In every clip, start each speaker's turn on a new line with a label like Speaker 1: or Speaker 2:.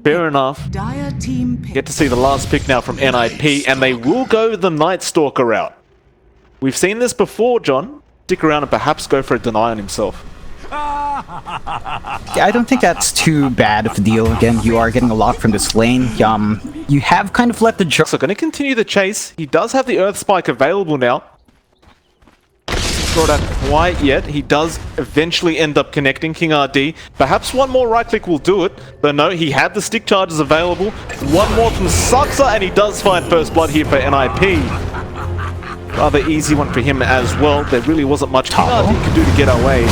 Speaker 1: Fair enough. Get to see the last pick now from NiP, and they will go the Night Stalker route. We've seen this before, John. Stick around and perhaps go for a deny on himself.
Speaker 2: Yeah, I don't think that's too bad of a deal. Again, you are getting a lot from this lane. You have kind of let the jump.
Speaker 1: So going to continue the chase. He does have the Earth Spike available now. Not quite yet. He does eventually end up connecting King RD. Perhaps one more right click will do it, but no, he had the stick charges available. One more from Saxa, and he does find first blood here for NiP. Rather easy one for him as well. There really wasn't much King RD could do to get away.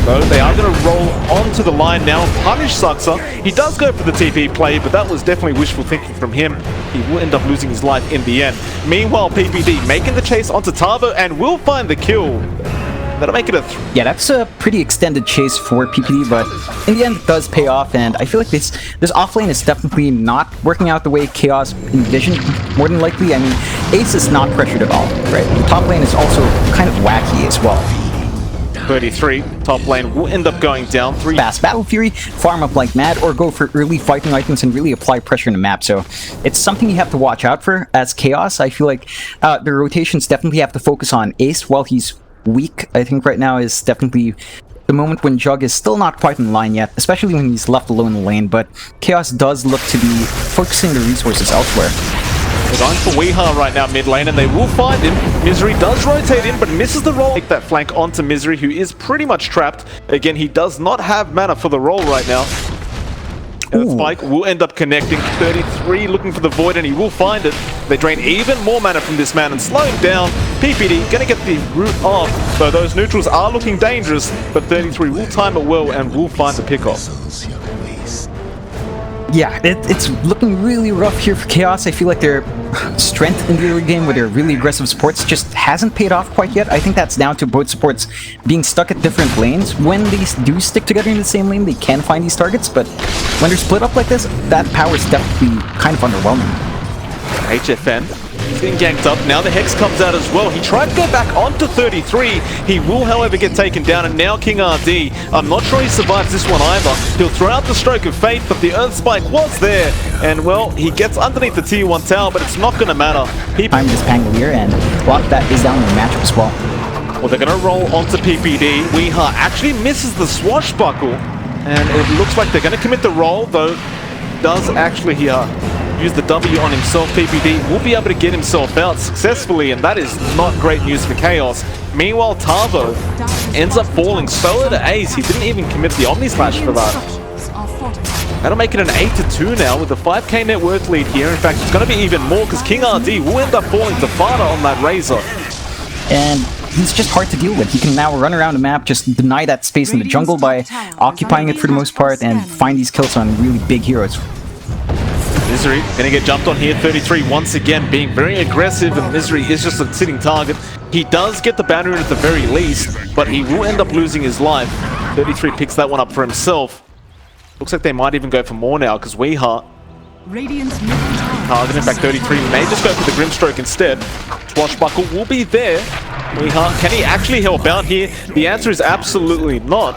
Speaker 1: Although they are going to roll onto the line now, punish Saxa. He does go for the TP play, but that was definitely wishful thinking from him. He will end up losing his life in the end. Meanwhile, PPD making the chase onto Tavo and will find the kill. That'll make it a
Speaker 2: yeah, that's a pretty extended chase for PPD, but in the end it does pay off, and I feel like this offlane is definitely not working out the way Chaos envisioned, more than likely. I mean, Ace is not pressured at all, right? The top lane is also kind of wacky as well.
Speaker 1: 33, top lane will end up going down. 3
Speaker 2: fast Battle Fury, farm up like mad, or go for early fighting items and really apply pressure in the map. So it's something you have to watch out for as Chaos. I feel like the rotations definitely have to focus on Ace while he's weak. I think right now is definitely the moment when Jug is still not quite in line yet, especially when he's left alone in the lane, but Chaos does look to be focusing the resources elsewhere.
Speaker 1: They're going for Weeha right now mid lane, and they will find him. Misery does rotate in, but misses the roll. Take that flank onto Misery, who is pretty much trapped. Again, he does not have mana for the roll right now. And Spike will end up connecting. 33 looking for the Void, and he will find it. They drain even more mana from this man and slow him down. PPD gonna get the root off, so those neutrals are looking dangerous, but 33 will time it well and will find the pickoff.
Speaker 2: Yeah, it's looking really rough here for Chaos. I feel like their strength in the early game with their really aggressive supports just hasn't paid off quite yet. I think that's down to both supports being stuck at different lanes. When they do stick together in the same lane, they can find these targets, but when they're split up like this, that power is definitely kind of underwhelming.
Speaker 1: HFN is getting ganked up. Now the Hex comes out as well. He tried to go back onto 33. He will, however, get taken down, and now King RD. I'm not sure he survives this one either. He'll throw out the Stroke of Fate, but the Earth Spike was there. And, well, he gets underneath the Tier 1 tower, but it's not going to matter.
Speaker 2: I'm this Pangolier, and a lot of that is down in the matchup as well.
Speaker 1: Well, they're going to roll onto PPD. Weeha actually misses the Swashbuckle, and it looks like they're going to commit the roll, though does actually here use the W on himself. PPD will be able to get himself out successfully, and that is not great news for Chaos. Meanwhile, Tavo ends up falling solo to Ace. He didn't even commit the Omni Slash for that. That'll make it an 8-2 now with a 5k net worth lead here. In fact, it's going to be even more because King RD will end up falling to Fada on that Razor.
Speaker 2: And he's just hard to deal with. He can now run around the map, just deny that space in the jungle by occupying it for the most part, and find these kills on really big heroes.
Speaker 1: Misery gonna get jumped on here. 33 once again being very aggressive, and Misery is just a sitting target. He does get the boundary at the very least, but he will end up losing his life. 33 picks that one up for himself. Looks like they might even go for more now, because Weeha targeting back. 33 may just go for the Grimstroke instead. Swashbuckle will be there. Weeha, can he actually help out here? The answer is absolutely not.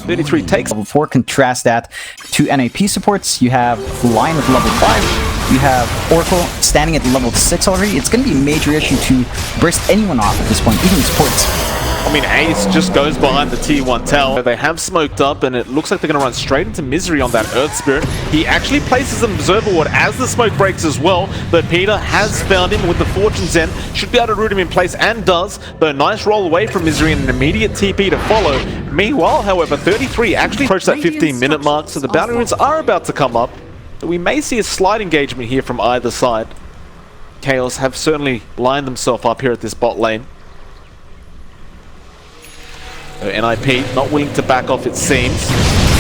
Speaker 1: 33 takes.
Speaker 2: Level 4, contrast that to NiP supports. You have Lion at level 5. You have Oracle standing at level 6 already. It's going to be a major issue to burst anyone off at this point, even the supports.
Speaker 1: I mean, Ace just goes behind the Tier 1 tower. They have smoked up, and it looks like they're going to run straight into Misery on that Earth Spirit. He actually places an Observer Ward as the smoke breaks as well, but Peter has found him with the Fortune's End. Should be able to root him in place, and does. But a nice roll away from Misery and an immediate TP to follow. Meanwhile, however, 33 actually approached that 15-minute mark, so the bounty runes are about to come up. We may see a slight engagement here from either side. Chaos have certainly lined themselves up here at this bot lane. NiP not willing to back off, it seems.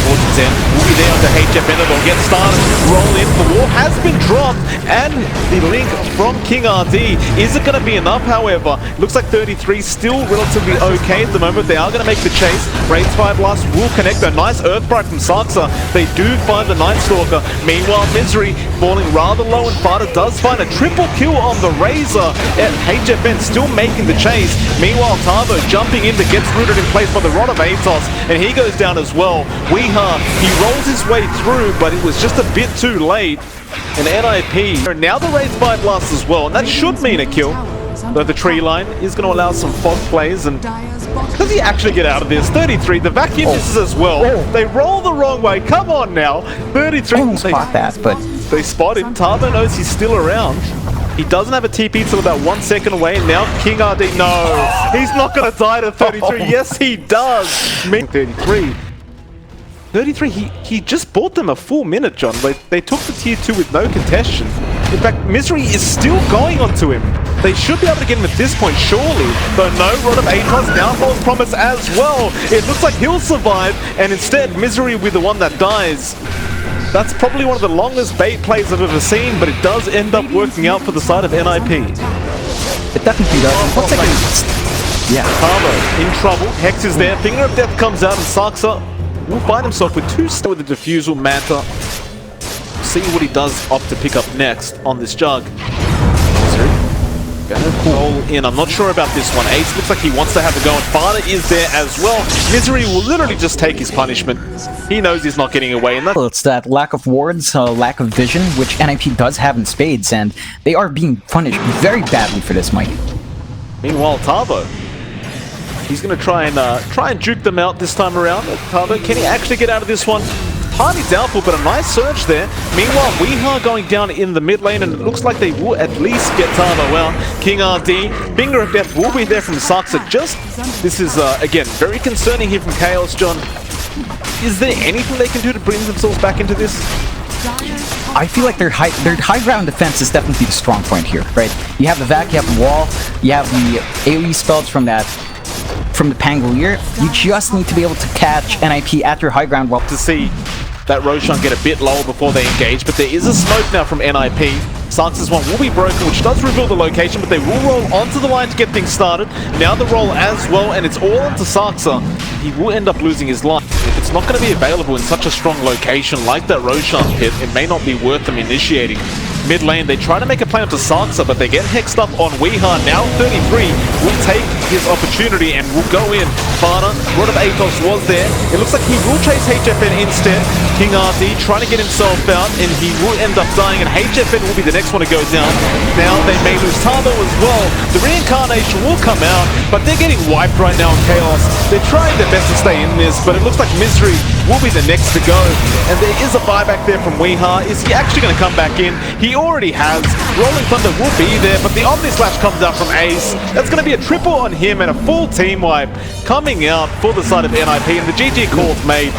Speaker 1: Fortune's End will be there under HFN. They'll get started, roll in. The wall has been dropped, and the link from King RD. Is it going to be enough, however? Looks like 33 still relatively okay at the moment. They are going to make the chase. Rage Fire Blast will connect. A nice Earthbright from Saxa. They do find the Night Stalker. Meanwhile, Misery falling rather low, and Fada does find a triple kill on the Razor. And HFN still making the chase. Meanwhile, Tavo jumping in that gets rooted in place by the Rod of Atos, and he goes down as well. We Weeha. He rolls his way through, but it was just a bit too late. And NiP, now the Wraith Fire Blast as well, and that should mean a kill. Though the tree line is going to allow some fog plays, and does he actually get out of this? 33, the vacuum misses as well. They roll the wrong way, come on now. 33,
Speaker 2: I spot that, but
Speaker 1: they spot him. Tavo knows he's still around. He doesn't have a TP till about 1 second away, and now King RD, no, he's not going to die to 33. Yes, he does. 33, he just bought them a full minute, John. They took the tier 2 with no contestation. In fact, Misery is still going onto him. They should be able to get him at this point, surely. Though no, Rod of Atos now falls promise as well. It looks like he'll survive, and instead, Misery will be the one that dies. That's probably one of the longest bait plays I've ever seen, but it does end up working out for the side of NiP.
Speaker 2: it definitely does. Looks like yeah.
Speaker 1: Tavo in trouble. Hex is there. Finger of Death comes out, and Saksa will find himself with 2 stars with the Diffusal Manta. See what he does opt to pick up next on this jug. Gonna roll in. I'm not sure about this one. Ace looks like he wants to have a go, and Father is there as well. Misery will literally just take his punishment. He knows he's not getting away, and that's...
Speaker 2: It's that lack of wards, lack of vision, which NiP does have in spades, and they are being punished very badly for this, Mike.
Speaker 1: Meanwhile, Tavo, he's gonna try and juke them out this time around. Tavo, can he actually get out of this one? Highly doubtful, but a nice surge there. Meanwhile, Weeha going down in the mid lane, and it looks like they will at least get Tavo out. King RD, Finger of Death will be there from Saksa. This is, again, very concerning here from Chaos, John. Is there anything they can do to bring themselves back into this?
Speaker 2: I feel like their high ground defense is definitely the strong point here, right? You have the Vac, you have the wall, you have the AoE spells from the Pangolier. You just need to be able to catch NiP at your high ground wall.
Speaker 1: To see that Roshan get a bit lower before they engage, but there is a smoke now from NiP. Saksa's one will be broken, which does reveal the location, but they will roll onto the line to get things started. Now the roll as well, and it's all onto Saksa. He will end up losing his life. If it's not going to be available in such a strong location like that Roshan pit, it may not be worth them initiating. Mid lane, they try to make a play onto Saksa, but they get hexed up on Weeha. Now 33 will take his opportunity and will go in. Fana, Rod of Atos was there. It looks like he will chase HFN instead. King RD trying to get himself out, and he will end up dying, and HFN will be the next one to go down. Now they may lose Tavo as well. The reincarnation will come out, but they're getting wiped right now in Chaos. They're trying their best to stay in this, but it looks like Misery will be the next to go. And there is a buyback there from Weeha. Is he actually going to come back in? He already has. Rolling Thunder will be there, but the Omni Slash comes out from Ace. That's going to be a triple on him and a full team wipe coming out for the side of NiP, and the GG call's made.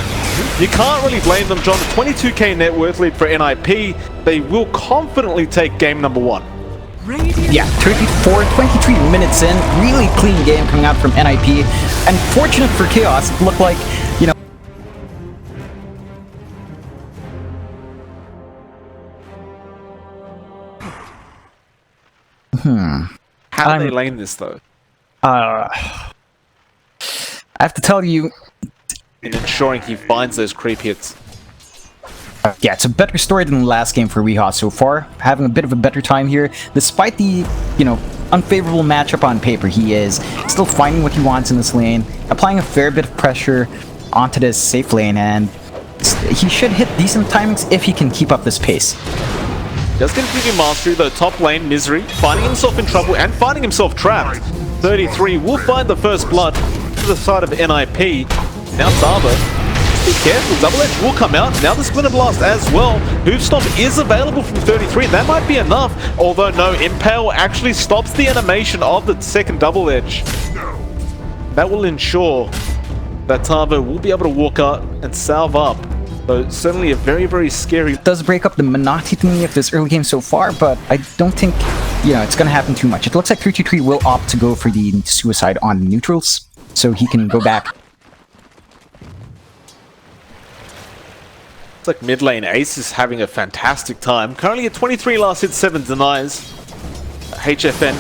Speaker 1: You can't really blame them, John. The 22k net worth lead for NiP. They will confidently take game number 1.
Speaker 2: Yeah, 23 minutes in, really clean game coming out from NiP. Unfortunate for Chaos, it looked like, you know,
Speaker 1: How do they lane this, though?
Speaker 2: I have to tell you,
Speaker 1: in ensuring he finds those creep hits.
Speaker 2: yeah, it's a better story than the last game for Weeha so far. Having a bit of a better time here, despite the, you know, unfavorable matchup on paper. He is still finding what he wants in this lane, applying a fair bit of pressure onto this safe lane, and he should hit decent timings if he can keep up this pace.
Speaker 1: Does continue mastery, though. Top lane, Misery, finding himself in trouble and finding himself trapped. 33 will find the first blood to the side of NiP. Now Tavo, be careful, Double Edge will come out. Now the Splinter Blast as well. Hoof Stomp is available from 33. That might be enough, although no, Impale actually stops the animation of the second Double Edge. That will ensure that Tavo will be able to walk out and salve up. So certainly a very, very scary...
Speaker 2: It does break up the monotony of this early game so far, but I don't think, you know, it's going to happen too much. It looks like 323 will opt to go for the suicide on neutrals, so he can go back.
Speaker 1: It's like mid lane Ace is having a fantastic time. Currently at 23 last hit, 7 denies. HFN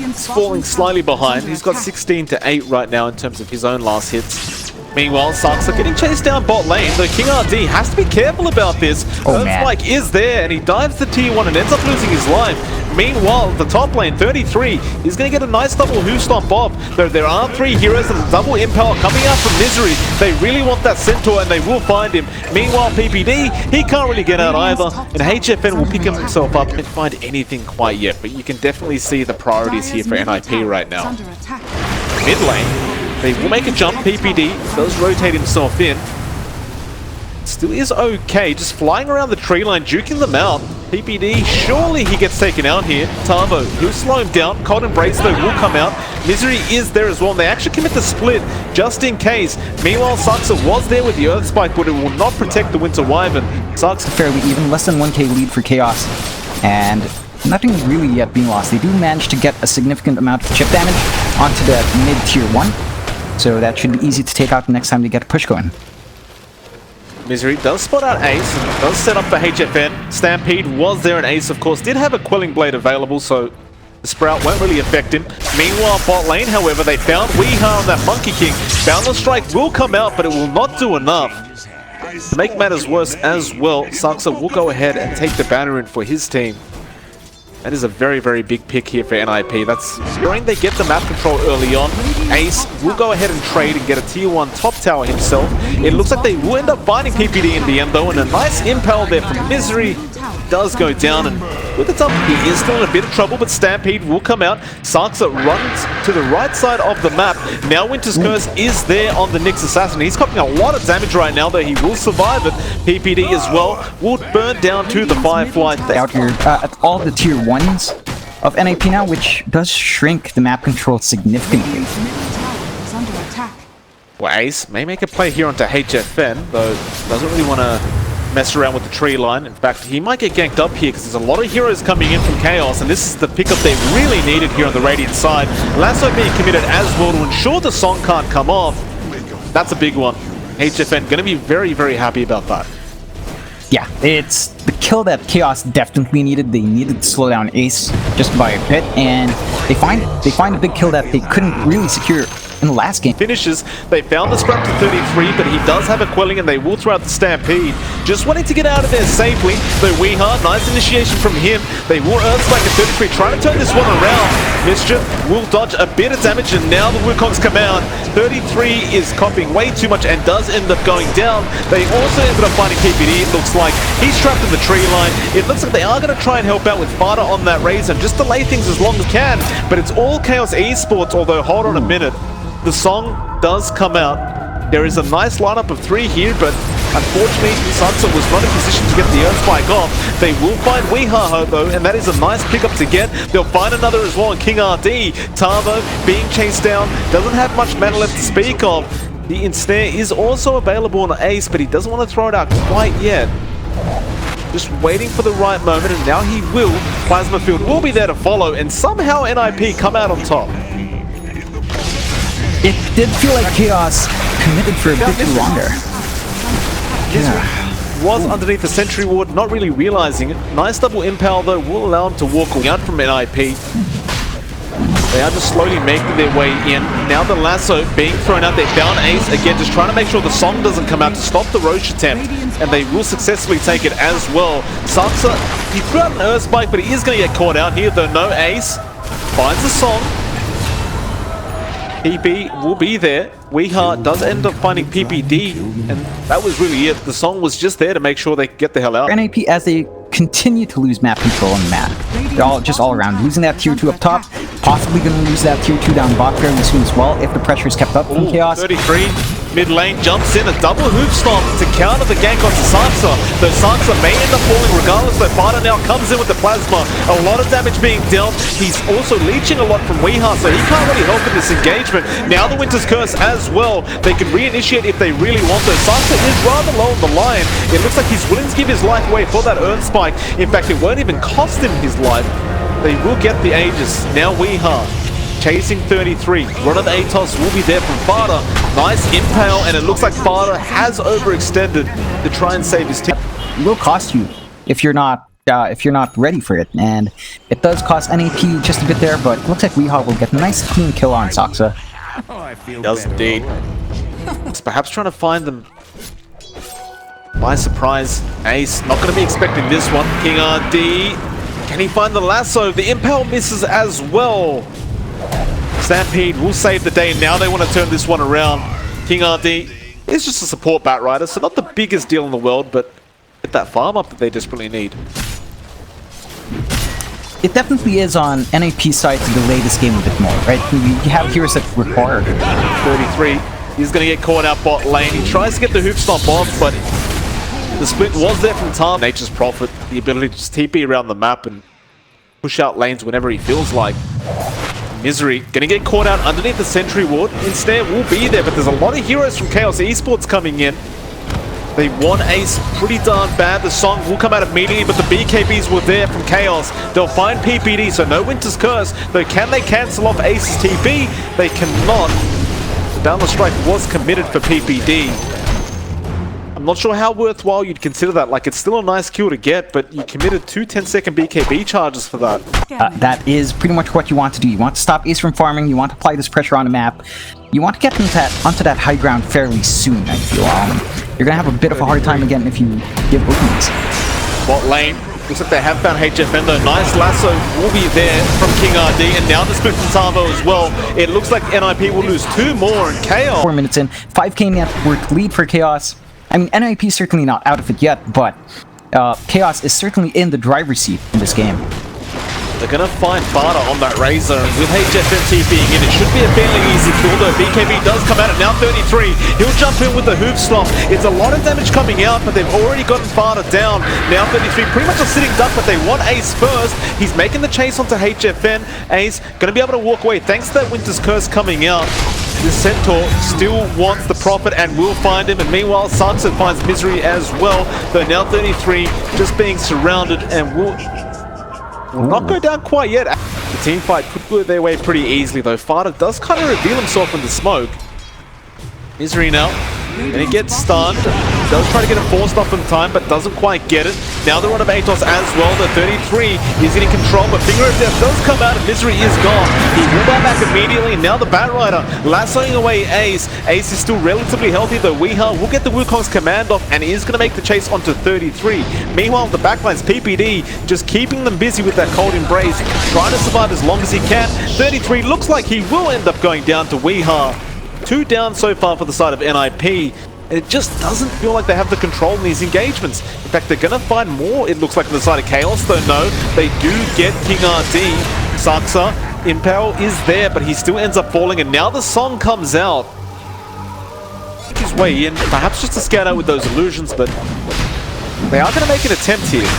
Speaker 1: is falling slightly behind. He's got 16 to 8 right now in terms of his own last hits. Meanwhile, Saksa getting chased down bot lane, though King RD has to be careful about this.
Speaker 2: Oh, man.
Speaker 1: Earthspike is there, and he dives to tier 1 and ends up losing his life. Meanwhile, the top lane, 33, is going to get a nice double hoof stomp off. Though there are 3 heroes and a double impel coming out from Misery. They really want that Centaur and they will find him. Meanwhile, PPD, he can't really get out either. And HFN will pick himself up and find anything quite yet. But you can definitely see the priorities here for NiP right now. Mid lane, they will make a jump. PPD does rotate himself in. Still is okay, just flying around the tree line, juking them out. PPD, surely he gets taken out here. Tavo, he'll slow him down. Cold Embrace though will come out. Misery is there as well, and they actually commit the split just in case. Meanwhile, Saxa was there with the Earth Spike, but it will not protect the Winter Wyvern.
Speaker 2: Saxa fairly even, less than 1k lead for Chaos, and nothing really yet being lost. They do manage to get a significant amount of chip damage onto the mid-tier 1, so that should be easy to take out the next time they get a push going.
Speaker 1: Misery does spot out Ace, and does set up for HFN. Stampede was there, and Ace, of course, did have a Quelling Blade available, so the Sprout won't really affect him. Meanwhile, bot lane, however, they found Weeha on that Monkey King. Boundless Strike will come out, but it will not do enough. To make matters worse as well, Saxa will go ahead and take the banner in for his team. That is a very, very big pick here for NiP. That's ensuring they get the map control early on. Ace will go ahead and trade and get a tier 1 top tower himself. It looks like they will end up finding PPD in the end though, and a nice impel there from Misery does go down, and with the top, he is still in a bit of trouble, but Stampede will come out. Saxa runs to the right side of the map. Now Winter's Curse is there on the Nyx Assassin. He's copying a lot of damage right now, though he will survive it. PPD as well will burn down to the Firefly.
Speaker 2: Out here at all the tier 1s of NiP now, which does shrink the map control significantly.
Speaker 1: Well, Ace may make a play here onto HFN, though doesn't really want to mess around with the tree line. In fact, he might get ganked up here because there's a lot of heroes coming in from Chaos, and this is the pickup they really needed here on the Radiant side. Lasso being committed as well to ensure the song can't come off. That's a big one. HFN going to be very, very happy about that.
Speaker 2: Yeah, it's the kill that Chaos definitely needed. They needed to slow down Ace just by a bit, and they find a big kill that they couldn't really secure in the last game.
Speaker 1: Finishes, they found the Scrap to 33, but he does have a Quelling and they will throw out the Stampede. Just wanting to get out of there safely, though Weeha, nice initiation from him. They will Earth Spike at 33, trying to turn this one around. Mischief will dodge a bit of damage, and now the Wukongs come out. 33 is copying way too much and does end up going down. They also ended up finding PPD, it looks like. He's trapped in the tree line. It looks like they are going to try and help out with Fada on that Razor, just delay things as long as can. But it's all Chaos Esports, although hold on a minute. The song does come out. There is a nice lineup of 3 here, but unfortunately, Saxa was not in position to get the Earth Spike off. They will find Weeha though, and that is a nice pickup to get. They'll find another as well in King RD. Tavo being chased down, doesn't have much mana left to speak of. The Ensnare is also available on Ace, but he doesn't want to throw it out quite yet. Just waiting for the right moment, and now he will. Plasma Field will be there to follow, and somehow NiP come out on top.
Speaker 2: It did feel like Chaos committed for a bit too long there.
Speaker 1: Yeah. Was underneath the Sentry Ward, not really realizing it. Nice double impel though will allow him to walk out from NiP. They are just slowly making their way in. Now the lasso being thrown out. They found Ace again, just trying to make sure the song doesn't come out to stop the Roche attempt. And they will successfully take it as well. Saxa, he threw out an Earth Spike, but he is going to get caught out here though. No Ace. Finds the song. PP will be there. Weeha does end up finding PPD, and that was really it. The song was just there to make sure they could get the hell out.
Speaker 2: NiP, as they continue to lose map control on the map, they're all around. Losing that tier 2 up top, possibly going to lose that tier 2 down bot fairly soon as well, if the pressure is kept up from Chaos.
Speaker 1: 33, mid lane jumps in, a double hoof stomp to counter the gank onto Saxa. Though Saxa may end up falling regardless, though Fada now comes in with the plasma. A lot of damage being dealt. He's also leeching a lot from Weeha, so he can't really help in this engagement. Now the Winter's Curse as well. They can reinitiate if they really want to. Saxa is rather low on the line. It looks like he's willing to give his life away for that Earth Spike. In fact, it won't even cost him his life. They will get the Aegis. Now Weeha chasing 33. Run of Atos will be there from Fada. Nice impale, and it looks like Fada has overextended to try and save his team.
Speaker 2: It will cost you if you're not ready for it, and it does cost NiP just a bit there, but it looks like Weeha will get a nice clean kill on Saxa.
Speaker 1: Does indeed. It's perhaps trying to find them by surprise. Ace not going to be expecting this one. King RD Can he find the lasso? The impel misses as well. Stampede will save the day. Now they want to turn this one around. King RD is just a support Batrider, so not the biggest deal in the world, but get that farm up that they desperately need.
Speaker 2: It definitely is on NiP's side to delay this game a bit more, right? You have heroes that require
Speaker 1: 33. He's going to get caught out bot lane. He tries to get the hoop stomp off, but the split was there from Tom. Nature's Prophet, the ability to just TP around the map and push out lanes whenever he feels like. Misery gonna get caught out underneath the sentry ward. Instead, will be there, but there's a lot of heroes from Chaos Esports coming in. They want Ace pretty darn bad. The song will come out immediately, but the BKBs were there from Chaos. They'll find PPD, so no Winter's Curse. Though can they cancel off Ace's TP? They cannot. The Boundless Strike was committed for PPD. I'm not sure how worthwhile you'd consider that. Like, it's still a nice kill to get, but you committed 2 10-second BKB charges for that.
Speaker 2: That is pretty much what you want to do. You want to stop Ace from farming, you want to apply this pressure on the map. You want to get them onto that high ground fairly soon, I feel. You're going to have a bit of a hard time again if you give openings.
Speaker 1: Bot lane. Looks like they have found HFN though. Nice lasso will be there from King RD, and now the split from Tavo as well. It looks like NiP will lose 2 more, and Chaos.
Speaker 2: 4 minutes in, 5k net worth lead for Chaos. I mean, NiP is certainly not out of it yet, but Chaos is certainly in the driver's seat in this game.
Speaker 1: They're going to find Fada on that Razor, and with HFN TPing in, it should be a fairly easy kill, though BKB does come out at now 33. He'll jump in with the hoof stomp. It's a lot of damage coming out, but they've already gotten Fada down. Now 33, pretty much a sitting duck, but they want Ace first. He's making the chase onto HFN. Ace going to be able to walk away thanks to that Winter's Curse coming out. The Centaur still wants the Prophet and will find him, and meanwhile Sunset finds Misery as well, though now 33 just being surrounded and will not go down quite yet. The team fight could go their way pretty easily, though Fada does kind of reveal himself in the smoke. Misery now, and he gets stunned. Does try to get it forced off in time, but doesn't quite get it. Now they're on of Atos as well. The 33 is getting control, but Finger of Death does come out and Misery is gone. He will buy back immediately. Now the Batrider lassoing away Ace. Ace is still relatively healthy, though Weeha will get the Wukong's command off and is going to make the chase onto 33. Meanwhile, the backline's PPD just keeping them busy with that cold embrace, trying to survive as long as he can. 33 looks like he will end up going down to Weeha. 2 down so far for the side of NiP. It just doesn't feel like they have the control in these engagements. In fact, they're going to find more, it looks like, on the side of Chaos, though no, they do get King RD. Saksa, Impel is there, but he still ends up falling, and now the song comes out. His way in, perhaps just to scout out with those illusions, but they are going to make an attempt here.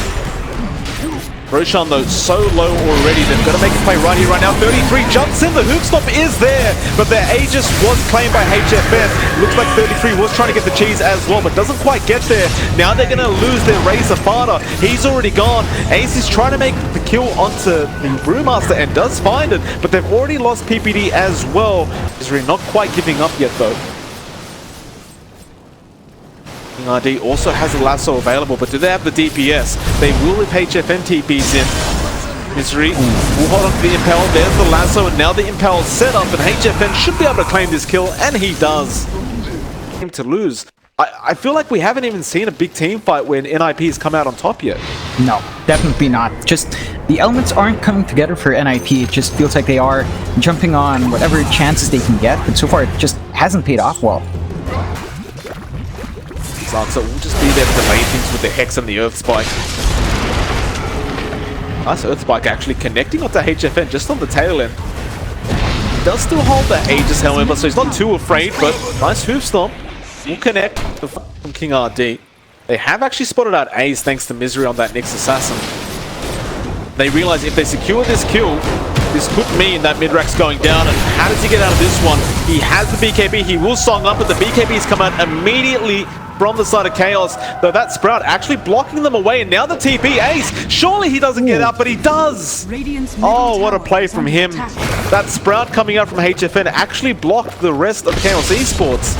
Speaker 1: Roshan, though, so low already. They've got to make a play right here, right now. 33 jumps in. The hoop stop is there, but their Aegis was claimed by HFN. Looks like 33 was trying to get the cheese as well, but doesn't quite get there. Now they're going to lose their Razor Fada. He's already gone. Ace is trying to make the kill onto the Brewmaster and does find it, but they've already lost PPD as well. Misery not quite giving up yet, though. RD also has a lasso available, but do they have the DPS? They will if HFN TPs in. Misery will hold on to the Impel. There's the lasso, and now the Impel is set up, and HFN should be able to claim this kill, and he does. To lose. I feel like we haven't even seen a big team fight when NiP has come out on top yet.
Speaker 2: No, definitely not. Just the elements aren't coming together for NiP. It just feels like they are jumping on whatever chances they can get, but so far it just hasn't paid off well.
Speaker 1: So we'll just be there to delay things with the Hex and the Earth Spike. Nice Earth Spike actually connecting onto HFN just on the tail end. He does still hold the Aegis, however, so he's not too afraid, but nice Hoof Stomp will connect from King RD. They have actually spotted out Ace thanks to Misery on that Nyx Assassin. They realize if they secure this kill, this could mean that Midrax's going down, and how does he get out of this one? He has the BKB, he will song up, but the BKBs come out immediately from the side of Chaos, though that Sprout actually blocking them away, and now the TP Ace. Surely he doesn't get out, but he does. Oh, what a play from him. That Sprout coming out from HFN actually blocked the rest of Chaos Esports.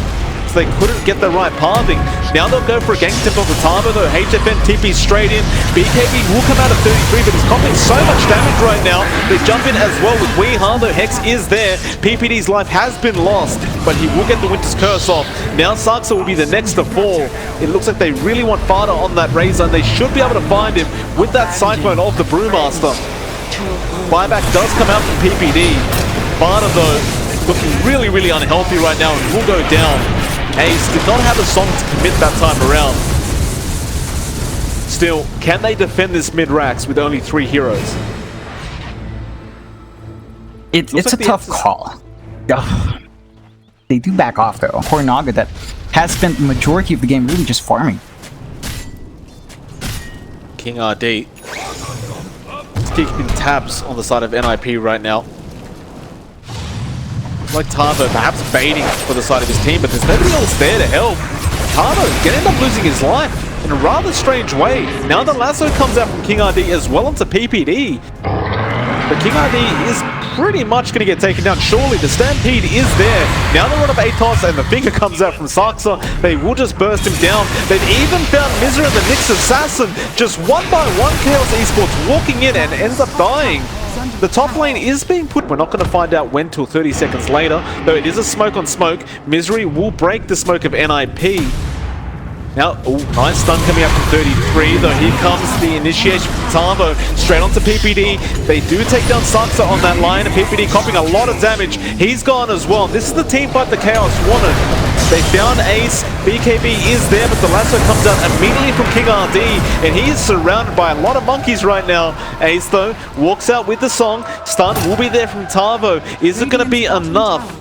Speaker 1: because they couldn't get the right pathing. Now they'll go for a gank attempt on the Tavo though. HFN TP straight in. BKB will come out of 33, but he's copying so much damage right now. They jump in as well with Weeha, though Hex is there. PPD's life has been lost, but he will get the Winter's Curse off. Now Saksa will be the next to fall. It looks like they really want Fada on that Razor, and they should be able to find him with that Cyclone of the Brewmaster. Buyback does come out from PPD. Fada though, looking really, really unhealthy right now and will go down. Ace did not have a song to commit that time around. Still, can they defend this mid-racks with only 3 heroes?
Speaker 2: It's like a tough call. Ugh. They do back off though. Poor Naga that has spent the majority of the game really just farming.
Speaker 1: King RD. He's keeping tabs on the side of NiP right now. Like Tavo perhaps baiting for the side of his team, but there's nobody else there to help. Tavo gonna end up losing his life in a rather strange way. Now the lasso comes out from King RD as well onto PPD. But King RD is pretty much going to get taken down. Surely the Stampede is there. Now the run of Atos and the finger comes out from Saksa. They will just burst him down. They've even found Misery and the Nyx Assassin. Just one by one Chaos Esports walking in and ends up dying. The top lane is being put. We're not going to find out when till 30 seconds later, though it is a smoke on smoke. Misery will break the smoke of NiP. Now, nice stun coming out from 33, though here comes the initiation from Tavo, straight onto PPD. They do take down Saksa on that line, and PPD copying a lot of damage. He's gone as well. This is the team fight the Chaos wanted. They found Ace, BKB is there, but the lasso comes out immediately from King RD, and he is surrounded by a lot of monkeys right now. Ace, though, walks out with the song. Stun will be there from Tavo. Is it going to be enough?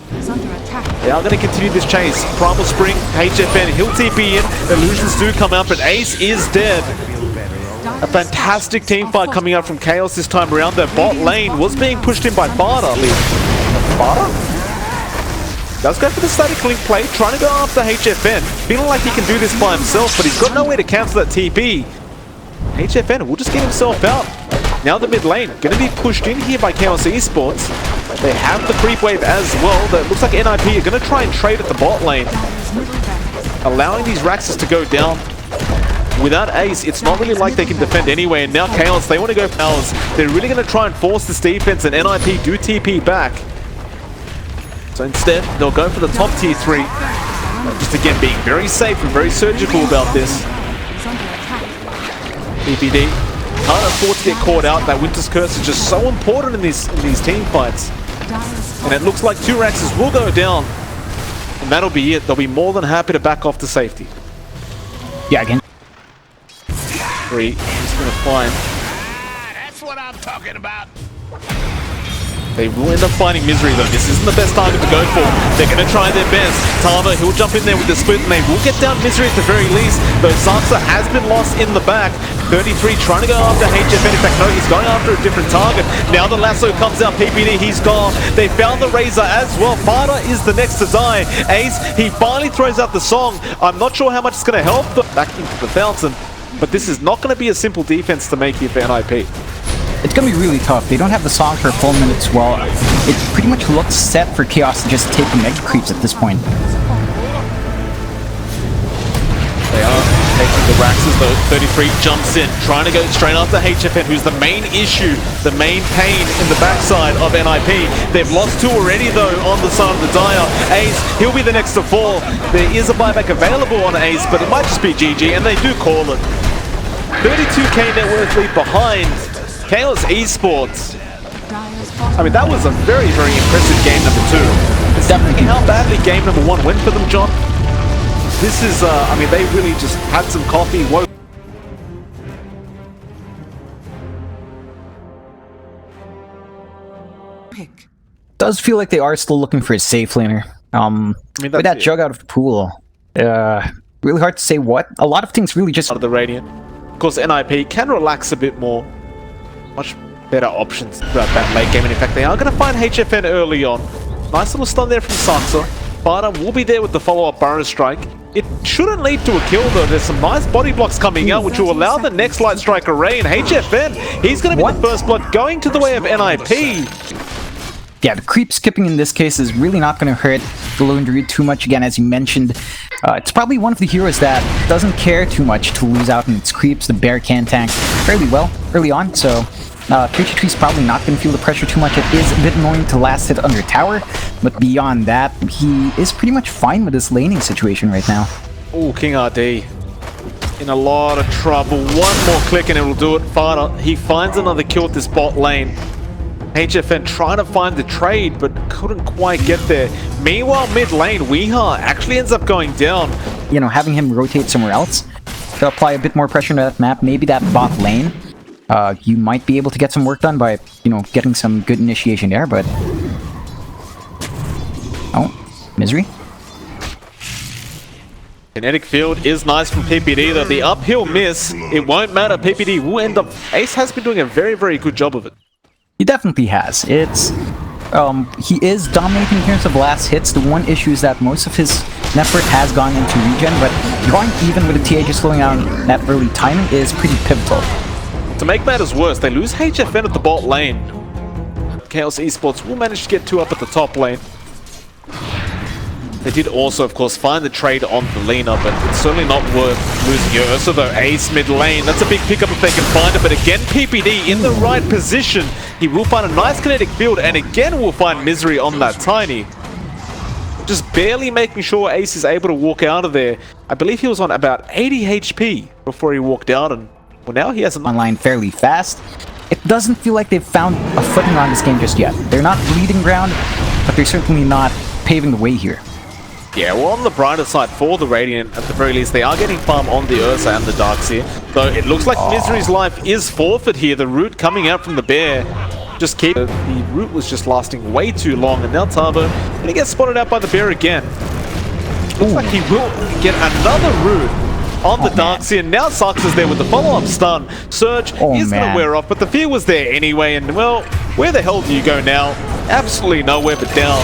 Speaker 1: They are going to continue this chase. Primal Spring, HFN, he'll TP in. Illusions do come out, but Ace is dead. A fantastic team fight coming out from Chaos this time around. Their bot lane was being pushed in by Fada. Fada? Does go for the static link play, trying to go after HFN. Feeling like he can do this by himself, but he's got nowhere to cancel that TP. HFN will just get himself out. Now the mid lane, going to be pushed in here by Chaos Esports. They have the creep wave as well. That looks like NiP are going to try and trade at the bot lane, allowing these Raxes to go down. Without Ace, it's not really like they can defend anyway. And now Chaos, they want to go for hours. They're really going to try and force this defense, and NiP do TP back. So instead, they'll go for the top tier 3. Just again, being very safe and very surgical about this. PPD can't afford to get caught out. That Winter's Curse is just so important in these team fights. And it looks like 2 Raxes will go down. And that'll be it. They'll be more than happy to back off to safety.
Speaker 2: Yeah, again.
Speaker 1: 3. Just going to find.
Speaker 3: That's what I'm talking about.
Speaker 1: They will end up finding Misery though. This isn't the best target to go for. They're going to try their best. Tavo, he'll jump in there with the split, and they will get down Misery at the very least. Though Saksa has been lost in the back. 33 trying to go after HFN. In fact, no, he's going after a different target. Now the lasso comes out. PPD, he's gone. They found the Razor as well. Fada is the next to die. Ace, he finally throws out the song. I'm not sure how much it's going to help them back into the fountain, but this is not going to be a simple defense to make here for NiP.
Speaker 2: It's going to be really tough. They don't have the song for a full minute as well. It pretty much looks set for Chaos to just take the mega creeps at this point.
Speaker 1: They are taking the Raxes though. 33 jumps in, trying to go straight after HFN, who's the main issue, the main pain in the backside of NiP. They've lost 2 already though on the side of the Dire. Ace, he'll be the next to fall. There is a buyback available on Ace, but it might just be GG, and they do call it. 32k net worth lead behind Chaos Esports. I mean, that was a very, very impressive game number 2. It's definitely how badly game number 1 went for them, John. This is, I mean, they really just had some coffee, woke.
Speaker 2: Does feel like they are still looking for a safe laner. I mean, with that Jug out of the pool, really hard to say what. A lot of things really just...
Speaker 1: Out of the Radiant. Of course, NiP can relax a bit more. Much better options throughout that late game, and in fact they are going to find HFN early on. Nice little stun there from Saksa. Fada will be there with the follow-up Burrow Strike. It shouldn't lead to a kill though. There's some nice body blocks coming out which will allow the next Light Strike array, and HFN, he's going to be the first blood going to the way of NiP.
Speaker 2: Yeah, the creep skipping in this case is really not going to hurt the Lone Druid too much. Again, as you mentioned, it's probably one of the heroes that doesn't care too much to lose out on its creeps. The bear can tank fairly well early on, so 3-2 is probably not going to feel the pressure too much. It is a bit annoying to last hit under tower, but beyond that, he is pretty much fine with this laning situation right now.
Speaker 1: Oh, King RD in a lot of trouble. One more click and it will do it. Farter, he finds another kill at this bot lane. HFN trying to find the trade, but couldn't quite get there. Meanwhile, mid lane, Weeha actually ends up going down.
Speaker 2: You know, having him rotate somewhere else to apply a bit more pressure to that map, maybe that bot lane, you might be able to get some work done by, you know, getting some good initiation there, but... Oh, Misery.
Speaker 1: Kinetic field is nice from PPD, though the uphill miss, it won't matter. PPD will end up... Ace has been doing a very, very good job of it.
Speaker 2: He definitely has. It's... he is dominating in terms of last hits. The one issue is that most of his network has gone into regen, but going even with the TA just slowing down that early timing is pretty pivotal.
Speaker 1: To make matters worse, they lose HFN at the bot lane. Chaos Esports will manage to get 2 up at the top lane. They did also, of course, find the trade on the Lina, but it's certainly not worth losing your Ursa, though. Ace mid lane, that's a big pickup if they can find it, but again, PPD in the right position. He will find a nice kinetic field, and again will find Misery on that Tiny. Just barely making sure Ace is able to walk out of there. I believe he was on about 80 HP before he walked out, and well, now he has an
Speaker 2: online fairly fast. It doesn't feel like they've found a footing on this game just yet. They're not bleeding ground, but they're certainly not paving the way here.
Speaker 1: Yeah, well, on the brighter side for the Radiant, at the very least, they are getting farm on the Ursa and the Darkseer. Though it looks like Misery's life is forfeit here. The root coming out from the bear. Just keep... The root was just lasting way too long, and now Tavo gonna get spotted out by the bear again. Looks like he will get another root on the Darkseer. Now Sux is there with the follow-up stun. Surge is gonna wear off, but the fear was there anyway, and well, where the hell do you go now? Absolutely nowhere but down.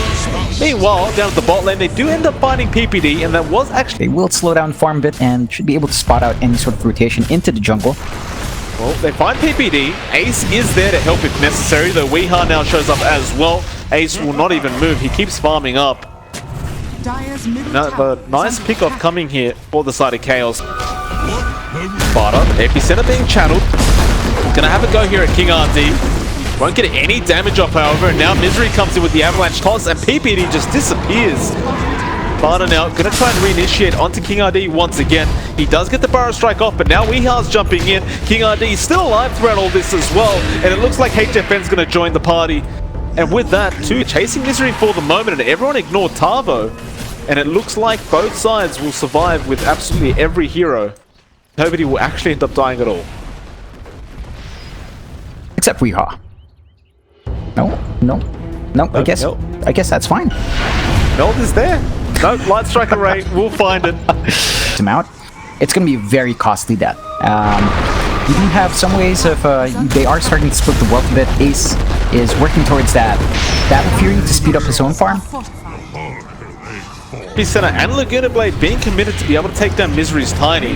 Speaker 1: Meanwhile, down at the bot lane, they do end up finding PPD, and that was actually...
Speaker 2: They will slow down farm a bit and should be able to spot out any sort of rotation into the jungle.
Speaker 1: Well, they find PPD. Ace is there to help if necessary, though Weeha now shows up as well. Ace will not even move. He keeps farming up. The nice pickoff coming here for the side of Chaos. Sparta, Epicenter being channeled. Gonna have a go here at King RD. Won't get any damage off, however, and now Misery comes in with the avalanche toss, and PPD just disappears. Sparta now gonna try and reinitiate onto King RD once again. He does get the Burrow Strike off, but now Weeha's jumping in. King RD is still alive throughout all this as well, and it looks like HFN's gonna join the party. And with that, too, chasing Misery for the moment, and everyone ignored Tavo. And it looks like both sides will survive with absolutely every hero. Nobody will actually end up dying at all.
Speaker 2: Except Weeha. No. I guess that's fine.
Speaker 1: Meld is there. No, Light Strike Array, we'll find it.
Speaker 2: Him out. It's going to be a very costly death. You do have some ways of, they are starting to split the wealth a bit. Ace is working towards that Fury to speed up his own farm.
Speaker 1: Epicenter and Laguna Blade being committed to be able to take down Misery's Tiny.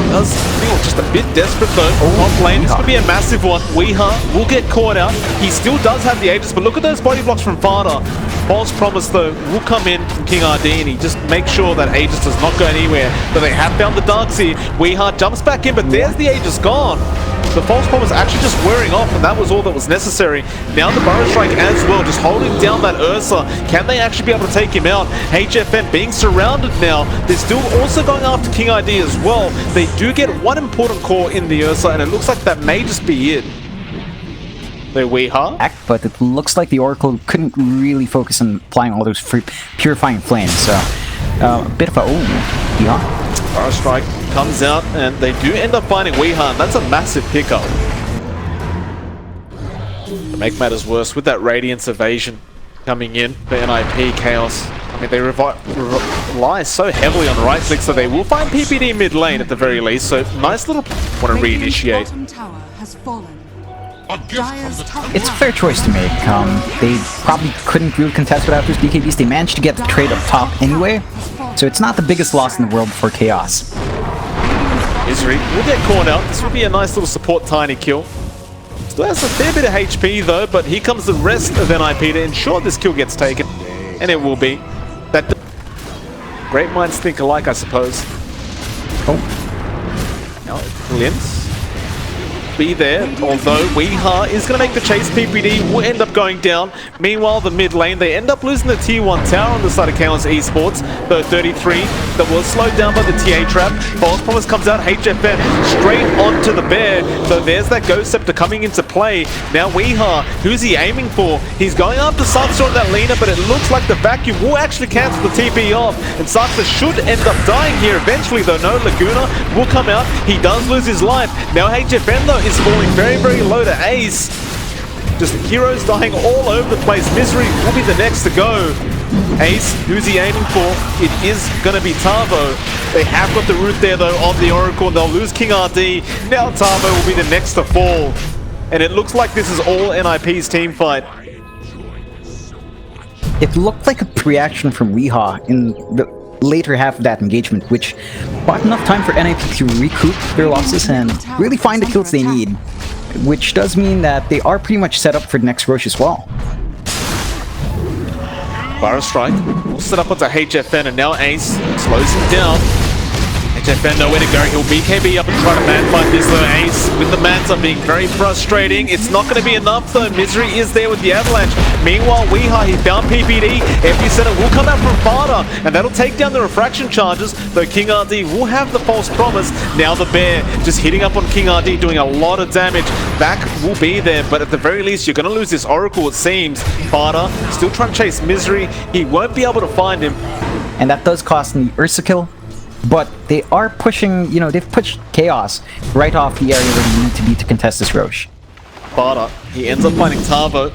Speaker 1: Does feel just a bit desperate though. Top lane, this could be a massive one. Weeha will get caught out. He still does have the Aegis, but look at those body blocks from Farda. False Promise though will come in from King RD, and he just makes sure that Aegis does not go anywhere. But they have found the Darkseer. Weeha jumps back in, but there's the Aegis gone. The False Promise actually just wearing off, and that was all that was necessary. Now the Burrow Strike as well, just holding down that Ursa. Can they actually be able to take him out? HFN being surrounded now. They're still also going after King ID as well. They do get one important core in the Ursa, and it looks like that may just be it. They're Weeha.
Speaker 2: But it looks like the Oracle couldn't really focus on applying all those purifying flames, so a bit of a... yeah.
Speaker 1: Burrow Strike comes out, and they do end up finding Weeha, and that's a massive pickup. To make matters worse, with that Radiance Evasion coming in for NiP Chaos, I mean, they rely so heavily on right click, so they will find PPD mid lane at the very least, so nice little... want to reinitiate.
Speaker 2: It's a fair choice to make. They probably couldn't really contest without those BKBs. They managed to get the trade up top anyway, so it's not the biggest loss in the world for Chaos.
Speaker 1: Misery will get caught out. This will be a nice little support Tiny kill. Still has a fair bit of HP though, but here comes the rest of NiP to ensure this kill gets taken. And it will be. That great minds think alike, I suppose. Oh. Now, glimpse. Be there, although Weeha is going to make the chase. PPD will end up going down. Meanwhile, the mid lane, they end up losing the tier 1 tower on the side of Chaos Esports. The 33 that was slowed down by the TA trap. False Promise comes out, HFN straight onto the bear. So there's that Ghost Scepter coming into play. Now Weeha, who's he aiming for? He's going after Saksa on that Lina, but it looks like the vacuum will actually cancel the TP off. And Saksa should end up dying here eventually, though. No, Laguna will come out. He does lose his life. Now HFN, though, is falling very, very low to Ace. Just heroes dying all over the place. Misery will be the next to go. Ace, who's he aiming for? It is going to be Tavo. They have got the root there, though, on the Oracle. They'll lose King RD. Now Tavo will be the next to fall. And it looks like this is all NiP's team fight.
Speaker 2: It looked like a pre-action from Weeha in the later half of that engagement, which bought enough time for NiP to recoup their losses and really find the kills they need, which does mean that they are pretty much set up for the next Roche as well.
Speaker 1: Fire Strike will set up onto HFN, and now Ace slows him down. HFN nowhere to go. He'll BKB up and try to man fight this though. Ace with the Manta being very frustrating. It's not going to be enough though. Misery is there with the Avalanche. Meanwhile, Weeha, he found PPD. FP Center will come out from Fada, and that'll take down the refraction charges, though King RD will have the false promise. Now the bear just hitting up on King RD, doing a lot of damage. Back will be there, but at the very least, you're going to lose this Oracle, it seems. Fada still trying to chase Misery. He won't be able to find him.
Speaker 2: And that does cost them the Ursa kill. But they are pushing, you know, they've pushed Chaos right off the area where they need to be to contest this Roche.
Speaker 1: Fada, he ends up finding Tavo.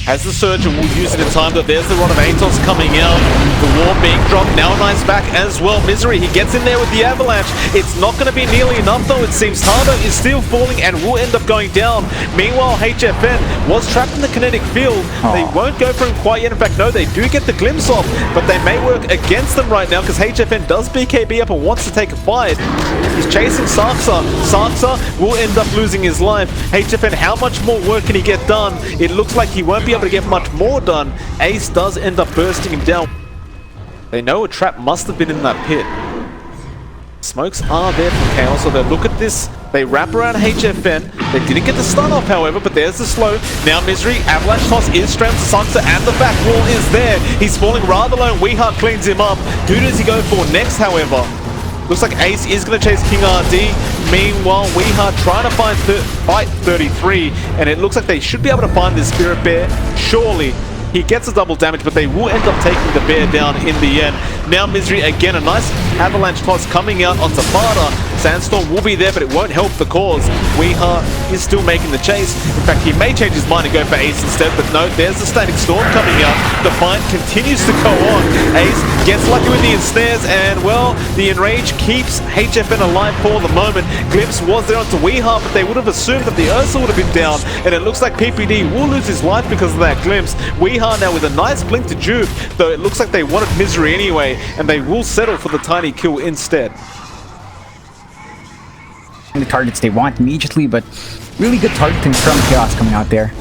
Speaker 1: Has the Surge and will use it in time, but there's the Rod of Atos coming out. The War being dropped, now nice back as well. Misery, he gets in there with the Avalanche. It's not going to be nearly enough though, it seems. Tavo is still falling and will end up going down. Meanwhile, HFN was trapped in the kinetic field. They won't go for him quite yet. In fact, no, they do get the glimpse off, but they may work against them right now because HFN does BKB up and wants to take a fight. He's chasing Saksa. Saksa will end up losing his life. HFN, how much more work can he get done? It looks like he won't be able to get much more done. Ace does end up bursting him down. They know a trap must have been in that pit. Smokes are there from Chaos, so they look at this. They wrap around HFN. They didn't get the stun off, however, but there's the slow. Now Misery, Avalanche toss is straight to Sansa, and the back wall is there. He's falling rather low. Weeha cleans him up. Who does he go for next, however? Looks like Ace is going to chase King RD. Meanwhile, Weeha trying to fight 33, and it looks like they should be able to find this Spirit Bear. Surely. He gets a double damage, but they will end up taking the bear down in the end. Now Misery, again, a nice avalanche toss coming out onto Fada. Sandstorm will be there, but it won't help the cause. Weeha is still making the chase. In fact, he may change his mind and go for Ace instead, but no, there's the Static Storm coming out. The fight continues to go on. Ace gets lucky with the ensnares, and, well, the Enrage keeps HFN alive for the moment. Glimpse was there onto Weeha, but they would have assumed that the Ursa would have been down, and it looks like PPD will lose his life because of that Glimpse. Weeha now with a nice blink to Juke, though it looks like they wanted Misery anyway, and they will settle for the tiny kill instead.
Speaker 2: The targets they want immediately, but really good targeting from Chaos coming out there.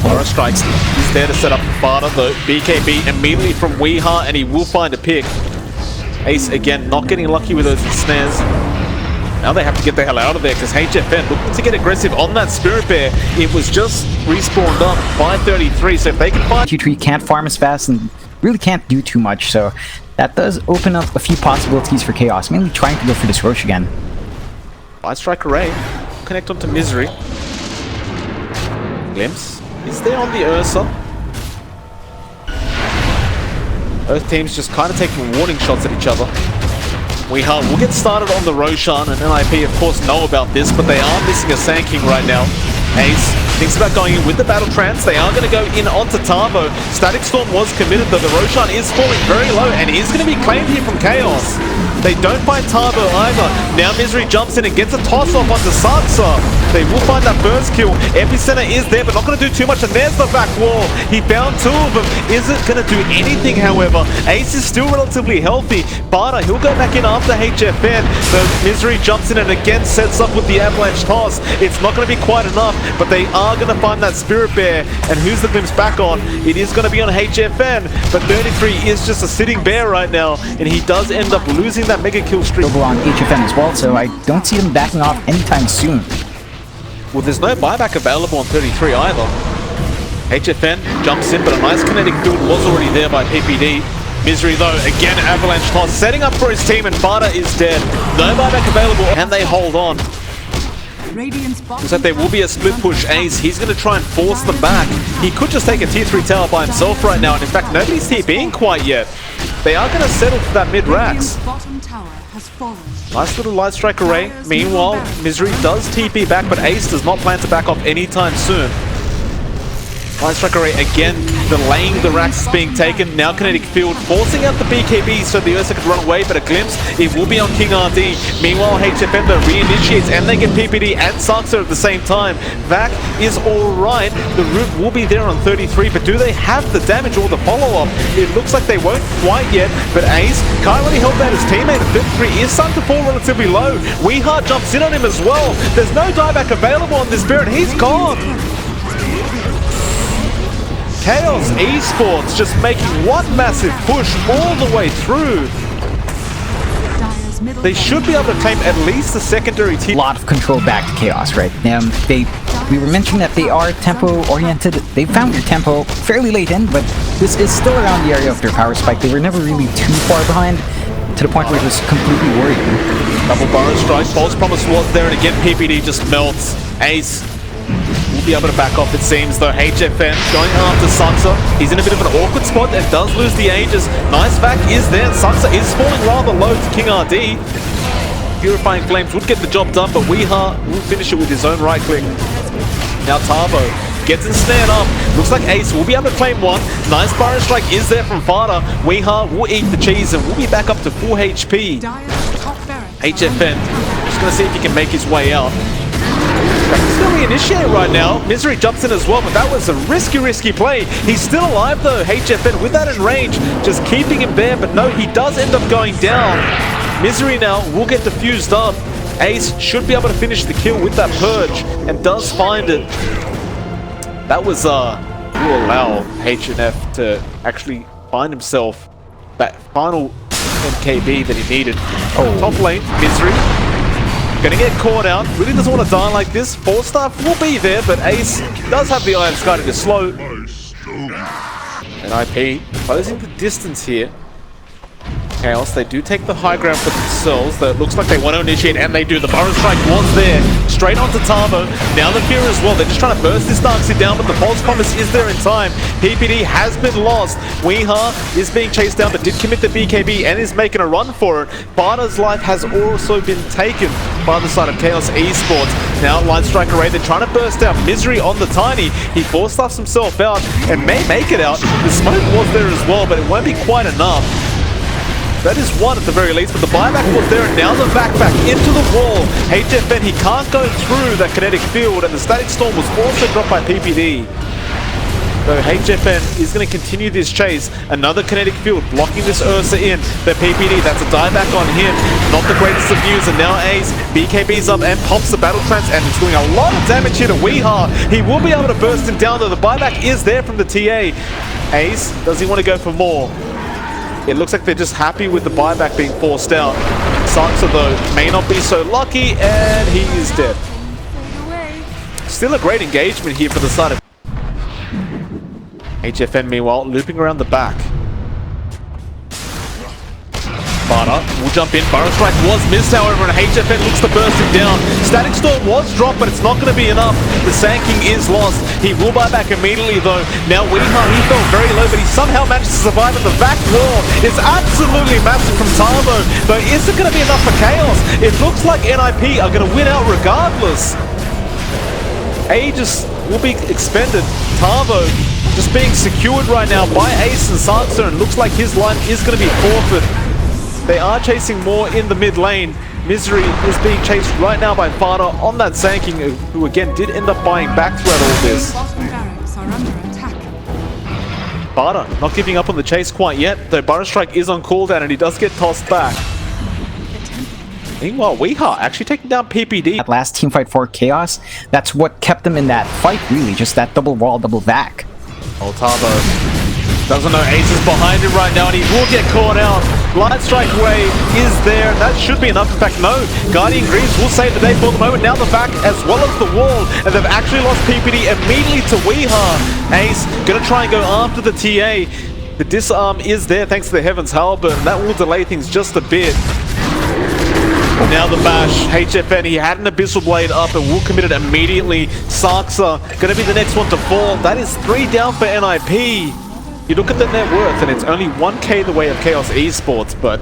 Speaker 1: Aura strikes. He's there to set up Fada, though. BKB immediately from Weeha, and he will find a pick. Ace again not getting lucky with those snares. Now they have to get the hell out of there because HFN looking to get aggressive on that Spirit Bear. It was just respawned up by 33, so if they can find...
Speaker 2: Q3 can't farm as fast and really can't do too much, so that does open up a few possibilities for Chaos, mainly trying to go for this Roche again.
Speaker 1: Light Strike Array, connect onto Misery. Glimpse is there on the Ursa. Both teams just kind of taking warning shots at each other. Weeha will get started on the Roshan, and NiP of course know about this, but they are missing a Sand King right now. Ace thinks about going in with the Battle Trance. They are going to go in onto Tavo. Static Storm was committed, though the Roshan is falling very low and is going to be claimed here from Chaos. They don't find Tavo either. Now Misery jumps in and gets a toss off onto Saksa. They will find that first kill. Epicenter is there, but not going to do too much. And there's the back wall. He found two of them. Isn't going to do anything, however. Ace is still relatively healthy. Barter, he'll go back in after HFN. The Misery jumps in and again sets up with the avalanche toss. It's not going to be quite enough, but they are going to find that Spirit Bear. And who's the glimpse back on? It is going to be on HFN, but 33 is just a sitting bear right now, and he does end up losing that mega kill streak.
Speaker 2: Over on HFN as well, so I don't see them backing off anytime soon.
Speaker 1: Well, there's no buyback available on 33 either. HFN jumps in, but a nice kinetic field was already there by PPD. Misery though, again avalanche toss, setting up for his team, and Barter is dead. No buyback available, and they hold on. Looks like there will be a split push. Ace, he's going to try and force them back. He could just take a tier 3 tower by himself right now, and in fact, nobody's TPing quite yet. They are going to settle for that mid-racks. Nice little light strike array. Meanwhile, Misery does TP back, but Ace does not plan to back off anytime soon. Light strike array again, delaying the racks is being taken. Now kinetic field, forcing out the BKB so the Ursa could run away, but a glimpse, it will be on King RD. Meanwhile, HFN though re-initiates, and they get PPD and Saxo at the same time. Vac is alright. The root will be there on 33, but do they have the damage or the follow-up? It looks like they won't quite yet, but Ace can't really help out his teammate. 33 is starting to fall relatively low. Weehart jumps in on him as well. There's no dieback available on this Spirit. He's gone. Chaos Esports just making one massive push all the way through. They should be able to claim at least a secondary team.
Speaker 2: A lot of control back to Chaos, right? We were mentioning that they are tempo-oriented. They found their tempo fairly late in, but this is still around the area of their power spike. They were never really too far behind, to the point where it was completely worrying.
Speaker 1: Double Burrow strike, false promise was there, and again PPD just melts. Ace will be able to back off, it seems, though. HFN going after Sansa. He's in a bit of an awkward spot and does lose the Aegis. Nice back is there, and Sansa is falling rather low to King RD. Purifying Flames would get the job done, but Weehart will finish it with his own right click. Now Tarbo gets ensnared up. Looks like Ace will be able to claim one. Nice Burrow strike is there from Fada. Weehart will eat the cheese and will be back up to full HP. HFN just going to see if he can make his way out. He's going to re-initiate right now. Misery jumps in as well, but that was a risky play. He's still alive though, HFN, with that in range, just keeping him there, but no, he does end up going down. Misery now will get diffused up. Ace should be able to finish the kill with that purge, and does find it. That was, will allow HNF to actually find himself that final MKB that he needed. Oh, top lane, Misery gonna get caught out. Really doesn't want to die like this. 4-star will be there, but Ace does have the Eye of Sky to slow. And IP closing the distance here. Chaos, they do take the high ground for themselves, though it looks like they want to initiate, and they do. The Burrow strike was there. Straight onto Tarbo. Now the Fear as well. They're just trying to burst this Darkseid down, but the false promise is there in time. PPD has been lost. Weehart is being chased down, but did commit the BKB and is making a run for it. Barter's life has also been taken by the side of Chaos Esports. Now Light Strike Array, they're trying to burst out. Misery on the Tiny. He force-stuffs himself out and may make it out. The smoke was there as well, but it won't be quite enough. That is one at the very least, but the buyback was there, and now the backpack into the wall. HFN, he can't go through that kinetic field, and the Static Storm was also dropped by PPD. So HFN is going to continue this chase. Another kinetic field blocking this Ursa in. The PPD, that's a dieback on him. Not the greatest of views, and now Ace, BKB's up and pops the Battle Trance, and it's doing a lot of damage here to Weehart. He will be able to burst him down, though the buyback is there from the TA. Ace, does he want to go for more? It looks like they're just happy with the buyback being forced out. Sansa, though, may not be so lucky, and he is dead. Still a great engagement here for the side of HFN, meanwhile, looping around the back. Barter will jump in. Burrow strike was missed, however, and HFN looks to burst him down. Static Storm was dropped, but it's not going to be enough. The Sand King is lost. He will buy back immediately, though. Now Weehart, he fell very low, but he somehow managed to survive, and the back wall is absolutely massive from Tarbo, but is it going to be enough for Chaos? It looks like NiP are going to win out regardless. Aegis will be expended. Tarbo just being secured right now by Ace and Sansa, and looks like his line is going to be forfeit. They are chasing more in the mid lane. Misery is being chased right now by Fada on that Zanking, who again did end up buying back throughout all this.
Speaker 4: Bottom barracks are under attack.
Speaker 1: Fada not giving up on the chase quite yet, though Burrow Strike is on cooldown and he does get tossed back. Meanwhile, Weeha actually taking down PPD.
Speaker 2: That last team fight for Chaos, that's what kept them in that fight, really, just that double wall, double vac.
Speaker 1: Altavo doesn't know Ace is behind him right now and he will get caught out. Light Strike Wave is there. That should be enough. In fact, no. Guardian Greaves will save the day for the moment. Now the back as well as the wall. And they've actually lost PPD immediately to Weeha. Ace gonna try and go after the TA. The disarm is there thanks to the Heaven's Halberd. And that will delay things just a bit. Now the bash, HFN, he had an Abyssal Blade up and will commit it immediately. Sarksa gonna be the next one to fall. That is 3 down for NiP. You look at the net worth and it's only 1k the way of Chaos Esports, but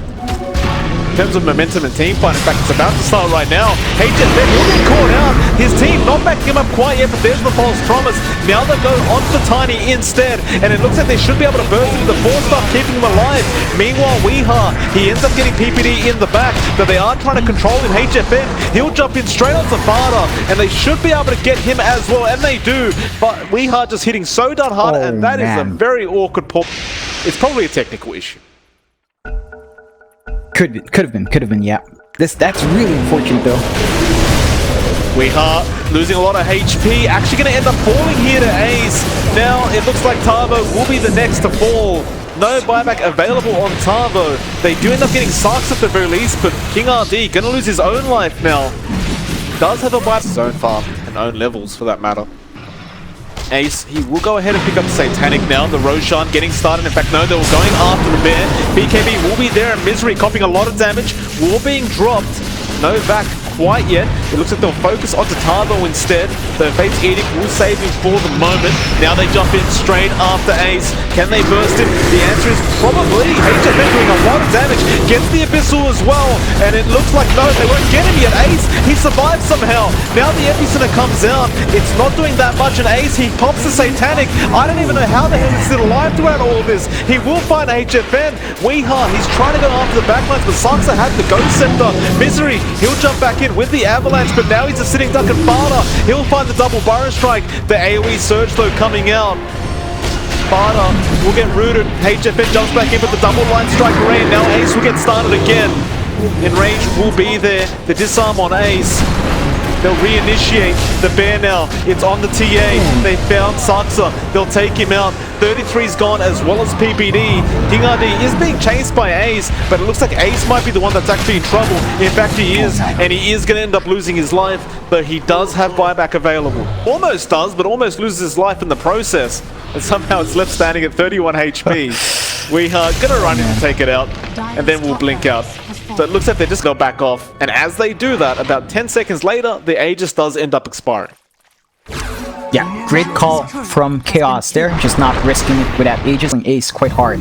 Speaker 1: in terms of momentum and team fight, in fact, it's about to start right now. HFN will get caught out. His team not backing him up quite yet, but there's the false promise. Now they go on to Tiny instead, and it looks like they should be able to burst into the 4-star, keeping him alive. Meanwhile, Weeha, he ends up getting PPD in the back, but they are trying to control him. HFN, he'll jump in straight onto Fada, and they should be able to get him as well, and they do. But Weeha just hitting so darn hard, and that is a very awkward pull. It's probably a technical issue.
Speaker 2: Could have been, yeah. That's really unfortunate though.
Speaker 1: Weeha losing a lot of HP, actually going to end up falling here to Ace. Now it looks like Tavo will be the next to fall. No buyback available on Tavo. They do end up getting Sarks at the very least, but King RD going to lose his own life now. Does have a buyback, his own farm and own levels for that matter. Ace, he will go ahead and pick up Satanic now. The Roshan getting started. In fact, no, they were going after the bear. BKB will be there and Misery copying a lot of damage. War being dropped. No vac quite yet. It looks like they'll focus onto Tavo instead. The Fate's Edict will save him for the moment. Now they jump in straight after Ace. Can they burst him? The answer is probably. HFN doing a lot of damage. Gets the Abyssal as well. And it looks like no, they won't get him yet. Ace, he survives somehow. Now the Epicenter comes out. It's not doing that much. And Ace, he pops the Satanic. I don't even know how the hell he's still alive throughout all of this. He will find HFN. Weeha, he's trying to go after the backlines, but Sansa had the Ghost Scepter. Misery, he'll jump back in with the Avalanche, but now he's a sitting duck and Fada. He'll find the double Burrow Strike. The AoE Surge though coming out. Fada will get rooted. HFN jumps back in with the double line strike array. Now Ace will get started again. In range will be there. The disarm on Ace. They'll reinitiate the bear now. It's on the TA. They found Saksa. They'll take him out. 33's gone as well as PPD. King RD is being chased by Ace, but it looks like Ace might be the one that's actually in trouble. In fact, he is, and he is going to end up losing his life, but he does have buyback available. Almost does, but almost loses his life in the process. And somehow it's left standing at 31 HP. We are going to run in and take it out, and then we'll blink out. So it looks like they're just going to back off. And as they do that, about 10 seconds later, the Aegis does end up expiring.
Speaker 2: Yeah, great call from Chaos there. Just not risking it with that Aegis and Ace quite hard.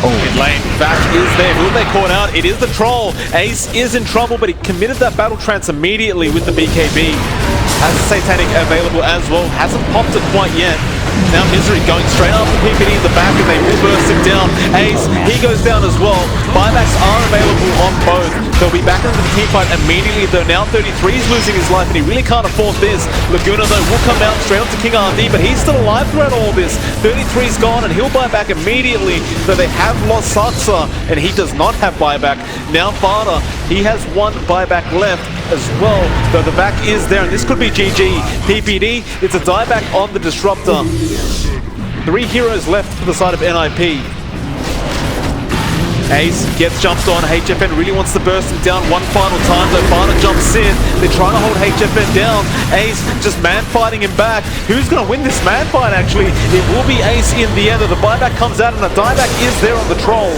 Speaker 1: Mid lane, Vac is there. Will they caught out? It is the Troll. Ace is in trouble, but he committed that battle trance immediately with the BKB. Has the Satanic available as well. Hasn't popped it quite yet. Now Misery going straight after PPD in the back, and they will burst him down. Ace, he goes down as well. Buybacks are available on both. They'll be back into the team fight immediately, though now 33 is losing his life, and he really can't afford this. Laguna, though, will come out straight onto King RD, but he's still alive throughout all this. 33's gone, and he'll buy back immediately, though they have lost Saksa, and he does not have buyback. Now Fada, he has one buyback left as well, though the back is there, and this could be GG. PPD, it's a dieback on the Disruptor. 3 heroes left for the side of NiP. Ace gets jumped on. HFN really wants to burst him down one final time, though Fada jumps in. They're trying to hold HFN down. Ace just man-fighting him back. Who's going to win this man-fight, actually? It will be Ace in the end. The buyback comes out, and the dieback is there on the Troll.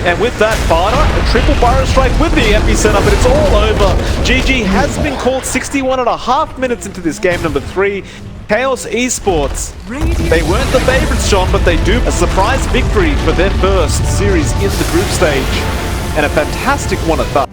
Speaker 1: And with that, Fada, a triple Burrow Strike with the Epicenter, but it's all over. GG has been called 61.5 minutes into this game number 3. Chaos Esports. They weren't the favorites, John, but they do a surprise victory for their first series in the group stage. And a fantastic one at that.